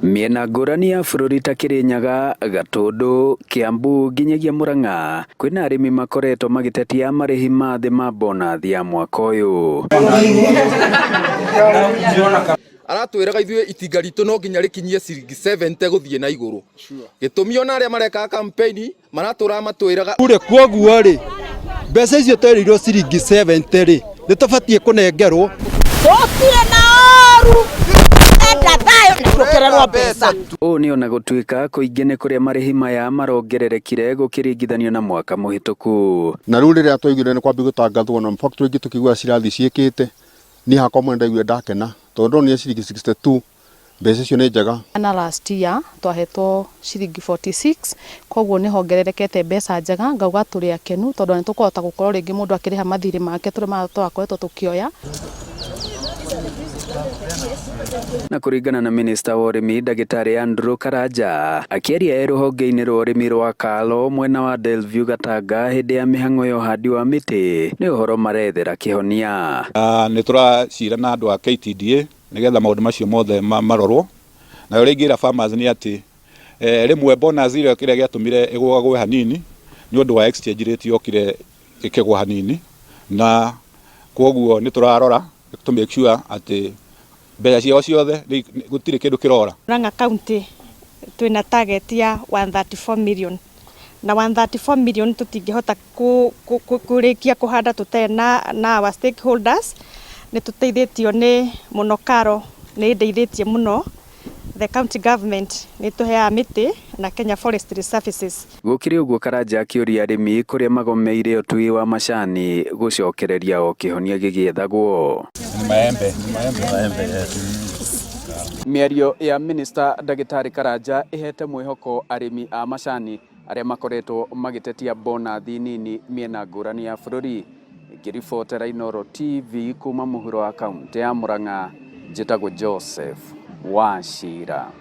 Miena ngũrani ya bũrũri ta Kirinyaga, Gatundu, Kiambu nginyagia Murang'a kwĩna arĩmi makoretwo magĩtetia marĩhi ma thĩ ma bonathi ya mwaka ũyũ. Aratwĩraga ithuĩ itinga ritũ no nginya rĩkinyie ciringi 70 gũthiĩ na igũrũ. Gĩtũmi ona arĩa mareka campaign maratũra matwĩraga kure kwoguo rĩ mbeca icio twerĩirwo ciringi 70 rĩ nĩtũbatiĩ kũnengerwo. Ũũ nĩ ona gũtuĩka kũingĩ nĩ kũrĩa marĩhi maya marongererekire gũkĩringithanio na mwaka mũhĩtũku. Na rĩu rĩrĩa twaiguire nĩ kwambia gũtangathwo na factory ingĩ tũkigua cirathi ciĩkĩte niĩ hakwa mwene ndaiguire ndakena tondũ nĩ ciringi 62 mbeca icio nĩ njega. Na last year twahetwo ciringi 46 koguo nĩ hongererekete mbeca njega ngauga tũrĩ akenu tondũ nĩ tũkũhota gũkorwo rĩngĩ mũndũ akĩrĩha mathirĩ make tũrĩ twakoretwo tũkĩoya. Na kũringana na minista wa ũrĩmi Ndagĩtarĩ Andrew Karanja akĩaria rũhonge-inĩ rwa ũrĩmi rwa Kalo mwena wa Delview Gatanga hĩndĩ ya mĩhang'o ya ũhandi wa mĩtĩ nĩ ũhoro marethera kĩhonia. Nĩ tũracira na andũ a KTDA nĩgetha maũndũ macio mothe marorwo na ũrĩa ingĩra farmers nĩ atĩ rĩmwe bonus ĩrĩa kĩrĩa gĩatũmire ĩgũagwe hanini nĩ ũndũ wa exchange rate yokire ĩkĩgwa hanini na kwoguo nĩ tũrarora to make sure atĩ mbeca ciao ciothe gũtirĩ kĩndũ kĩrora. Murang'a County twĩna target ya 134 million na 134 million tũtingĩhota kũrĩkia kũhanda tũtarĩ na our stakeholders. Nĩ tũteithĩtio nĩ mũno Karo nĩ ndeithĩtie mũno the county government nĩ tũheaga mĩtĩ na Kenya Forestry Services. Gũkĩrĩ ũguo Karanja akĩũria arĩmi kũrĩa magomeire ũtui wa macani gũcokereria o kĩhonia gĩgĩethagwo. Maembe. Mĩario ya minista Ndagĩtarĩ Karanja ĩhete mwĩhoko arĩmi a macani arĩa makoretwo magĩtetia bonathi nini mĩena ngũrani ya bũrũri. Ngĩribotera Inooro TV kuma mũhuro wa kaunti ya Murang'a, njĩtagwo Joseph Wachira.